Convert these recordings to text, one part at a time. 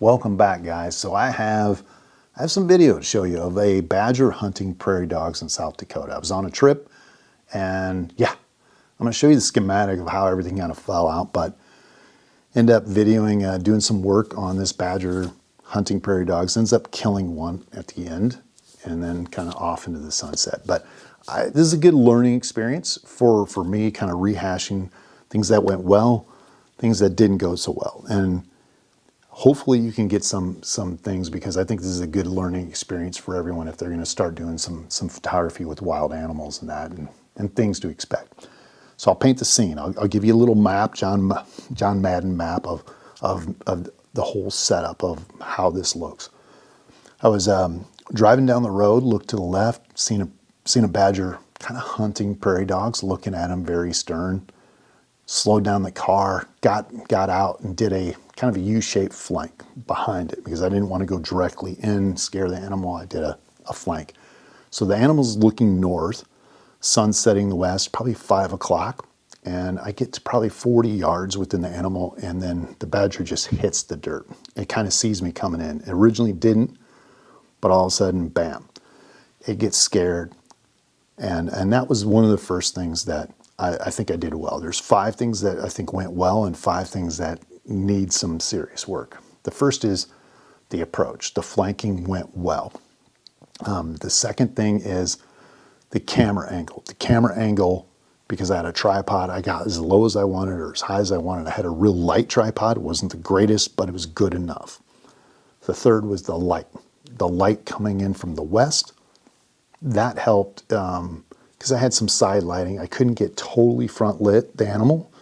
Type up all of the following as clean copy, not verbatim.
Welcome back, guys. So I have some video to show you of a badger hunting prairie dogs in South Dakota. I was on a trip, and yeah, I'm going to show you the schematic of how everything kind of fell out, but end up videoing, doing some work on this badger hunting prairie dogs. Ends up killing one at the end, and then kind of off into the sunset. But this is a good learning experience for me, kind of rehashing things that went well, things that didn't go so well, and hopefully you can get some things, because I think this is a good learning experience for everyone if they're going to start doing some photography with wild animals and that, and things to expect. So I'll paint the scene. I'll give you a little map, John Madden map of the whole setup of how this looks. I was driving down the road, looked to the left, seen a badger kind of hunting prairie dogs, looking at them very stern. Slowed down the car, got out and did a kind of a U-shaped flank behind it, because I didn't want to go directly in, scare the animal. I did a flank. So the animal's looking north, sun setting the west, probably 5 o'clock, and I get to probably 40 yards within the animal, and then the badger just hits the dirt. It kind of sees me coming in. It originally didn't, but all of a sudden, bam, it gets scared. And that was one of the first things that I think I did well. There's 5 things that I think went well and 5 things that need some serious work. The first is the approach. The flanking went well. The second thing is the camera angle. The camera angle, because I had a tripod, I got as low as I wanted or as high as I wanted. I had a real light tripod. It wasn't the greatest, but it was good enough. The third was the light. The light coming in from the west, that helped, because I had some side lighting. I couldn't get totally front lit the animal,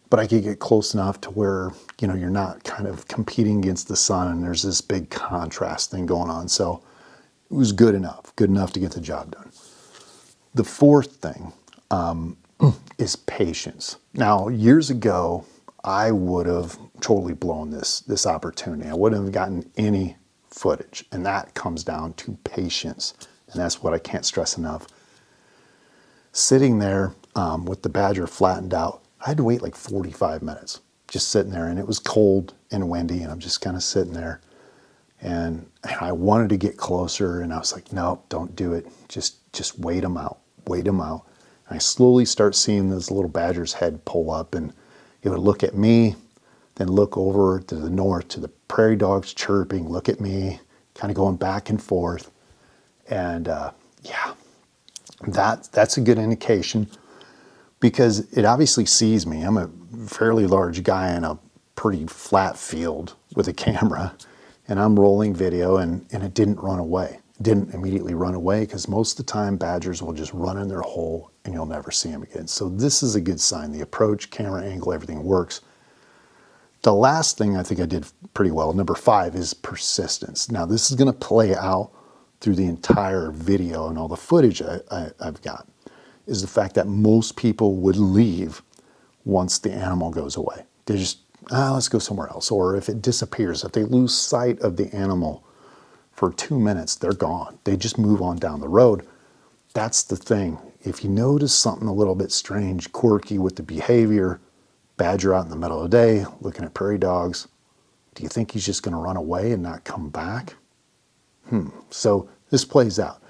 but I could get close enough to where, you know, you're not kind of competing against the sun and there's this big contrast thing going on. So it was good enough to get the job done. The fourth thing is patience. Now, years ago, I would have totally blown this opportunity. I wouldn't have gotten any footage, and that comes down to patience. And that's what I can't stress enough. Sitting there with the badger flattened out, I had to wait like 45 minutes, just sitting there, and it was cold and windy, and I'm just kind of sitting there, and I wanted to get closer, and I was like, no, don't do it. Just wait them out, wait them out. And I slowly start seeing this little badger's head pull up, and it would look at me, then look over to the north to the prairie dogs chirping, look at me, kind of going back and forth. And yeah, that's a good indication, because it obviously sees me. I'm a fairly large guy in a pretty flat field with a camera, and I'm rolling video, and it didn't run away. It didn't immediately run away, because most of the time badgers will just run in their hole and you'll never see them again. So this is a good sign. The approach, camera angle, everything works. The last thing I think I did pretty well, number 5, is persistence. Now this is going to play out through the entire video and all the footage I've got, is the fact that most people would leave once the animal goes away. They just, let's go somewhere else. Or if it disappears, if they lose sight of the animal for 2 minutes, they're gone. They just move on down the road. That's the thing. If you notice something a little bit strange, quirky with the behavior, badger out in the middle of the day, looking at prairie dogs, do you think he's just going to run away and not come back? So this plays out.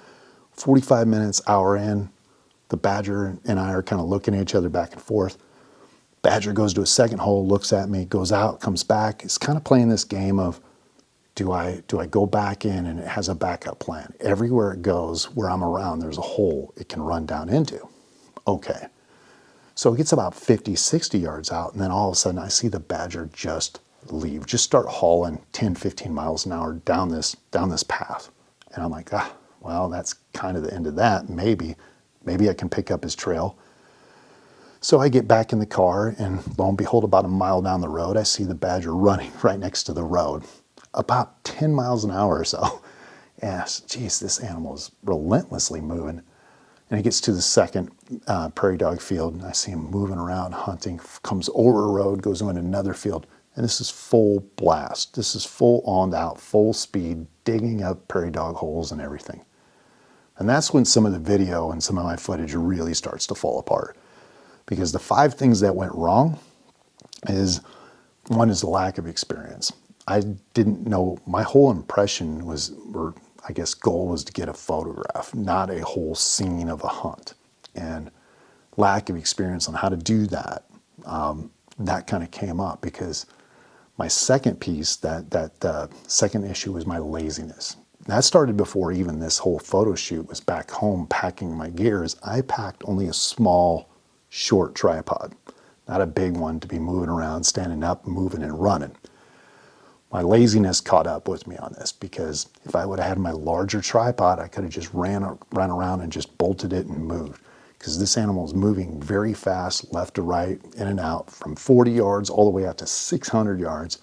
45 minutes, hour in, the badger and I are kind of looking at each other back and forth. Badger goes to a second hole, looks at me, goes out, comes back. It's kind of playing this game of, do I go back in, and it has a backup plan. Everywhere it goes, where I'm around, there's a hole it can run down into. Okay. So it gets about 50, 60 yards out, and then all of a sudden I see the badger just leave, just start hauling 10, 15 miles an hour down this path. And I'm like, well, that's kind of the end of that. Maybe I can pick up his trail. So I get back in the car, and lo and behold, about a mile down the road, I see the badger running right next to the road, about 10 miles an hour or so. And geez, this animal is relentlessly moving. And he gets to the second prairie dog field, and I see him moving around, hunting, comes over a road, goes into another field. And this is full blast. This is full on out, full speed, digging up prairie dog holes and everything. And that's when some of the video and some of my footage really starts to fall apart. Because the 5 things that went wrong is, one is the lack of experience. I didn't know, my whole impression was, or I guess goal was to get a photograph, not a whole scene of a hunt. And lack of experience on how to do that, that kind of came up because my second piece, that second issue was my laziness. That started before even this whole photo shoot was back home packing my gears. I packed only a small, short tripod, not a big one to be moving around, standing up, moving and running. My laziness caught up with me on this because if I would have had my larger tripod, I could have just ran around and just bolted it and moved. Because this animal is moving very fast, left to right, in and out, from 40 yards all the way out to 600 yards.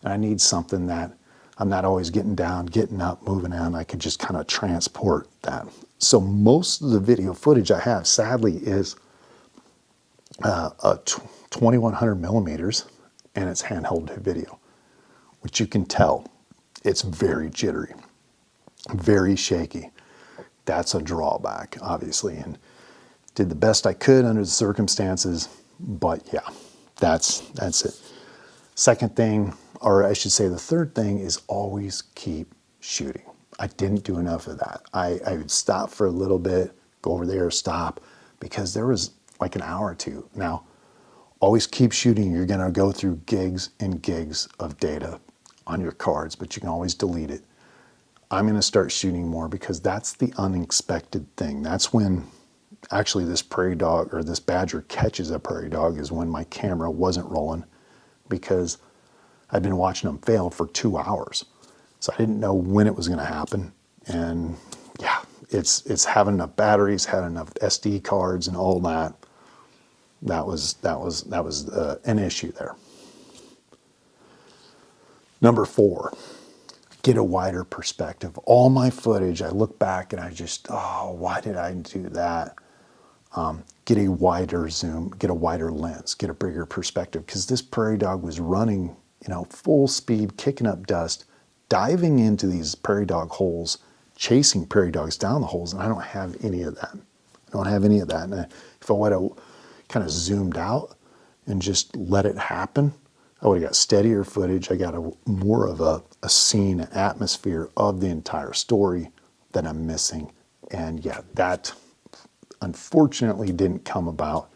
And I need something that I'm not always getting down, getting up, moving on. I could just kind of transport that. So most of the video footage I have, sadly, is 2100 millimeters, and it's handheld video, which you can tell it's very jittery, very shaky. That's a drawback, obviously, and did the best I could under the circumstances, but yeah, that's it. Second thing, or I should say the third thing, is always keep shooting. I didn't do enough of that. I would stop for a little bit, go over there, stop, because there was like an hour or two. Now, always keep shooting. You're gonna go through gigs and gigs of data on your cards, but you can always delete it. I'm gonna start shooting more because that's the unexpected thing. That's when actually this prairie dog or this badger catches a prairie dog, is when my camera wasn't rolling because I'd been watching them fail for 2 hours. So I didn't know when it was going to happen. And yeah, it's having enough batteries, having enough SD cards and all that. That was an issue there. Number 4, get a wider perspective. All my footage, I look back and I just, oh, why did I do that? Get a wider zoom, get a wider lens, get a bigger perspective. Because this prairie dog was running, full speed, kicking up dust, diving into these prairie dog holes, chasing prairie dogs down the holes, and I don't have any of that. I don't have any of that. And if I would have kind of zoomed out and just let it happen, I would have got steadier footage. I got more of a scene, an atmosphere of the entire story that I'm missing. And yeah, that unfortunately didn't come about.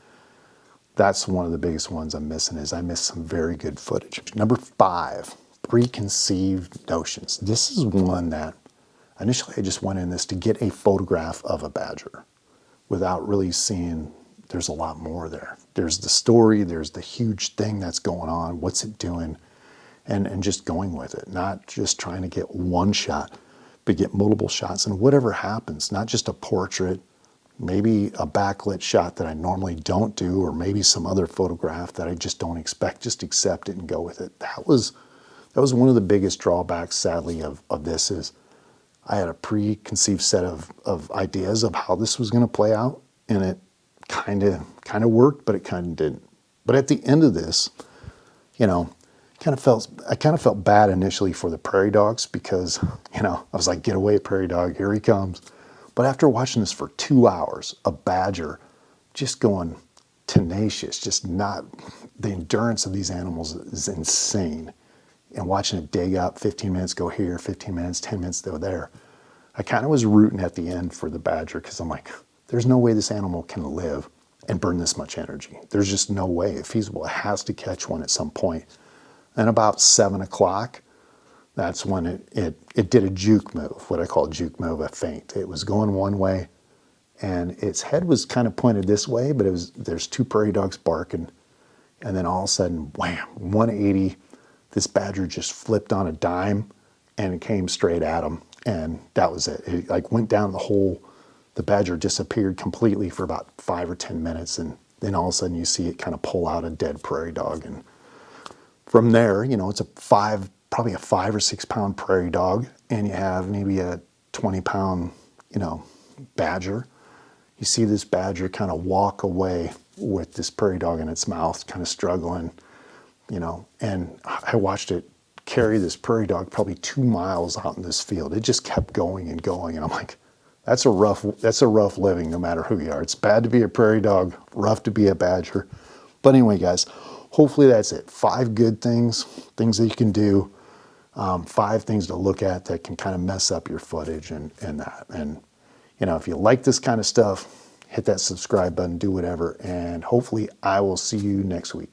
That's one of the biggest ones I'm missing, is I missed some very good footage. Number 5, preconceived notions. This is one that initially I just went in this to get a photograph of a badger without really seeing there's a lot more there. There's the story, there's the huge thing that's going on, what's it doing, and just going with it, not just trying to get one shot, but get multiple shots, and whatever happens, not just a portrait, maybe a backlit shot that I normally don't do, or maybe some other photograph that I just don't expect, just accept it and go with it. That was one of the biggest drawbacks, sadly, of this, is I had a preconceived set of ideas of how this was going to play out, and it kind of worked, but it kind of didn't. But at the end of this, I kind of felt bad initially for the prairie dogs because, I was like, get away, prairie dog, here he comes. But after watching this for 2 hours, a badger just going tenacious, just not, the endurance of these animals is insane. And watching it dig up, 15 minutes go here, 15 minutes, 10 minutes go there. I kind of was rooting at the end for the badger because I'm like, there's no way this animal can live and burn this much energy. There's just no way. If feasible, it has to catch one at some point. And about 7 o'clock, that's when it did a juke move, what I call a juke move, a feint. It was going one way, and its head was kind of pointed this way, but there's 2 prairie dogs barking, and then all of a sudden, wham, 180, this badger just flipped on a dime, and it came straight at him, and that was it. It like went down the hole. The badger disappeared completely for about 5 or 10 minutes, and then all of a sudden you see it kind of pull out a dead prairie dog, and from there, it's probably a 5 or 6 pound prairie dog, and you have maybe a 20-pound, badger. You see this badger kind of walk away with this prairie dog in its mouth, kind of struggling, and I watched it carry this prairie dog probably 2 miles out in this field. It just kept going and going, and I'm like, that's a rough living no matter who you are. It's bad to be a prairie dog, rough to be a badger. But anyway, guys, hopefully that's it. 5 good things that you can do 5 things to look at that can kind of mess up your footage and that. And, you know, if you like this kind of stuff, hit that subscribe button, do whatever, and hopefully I will see you next week.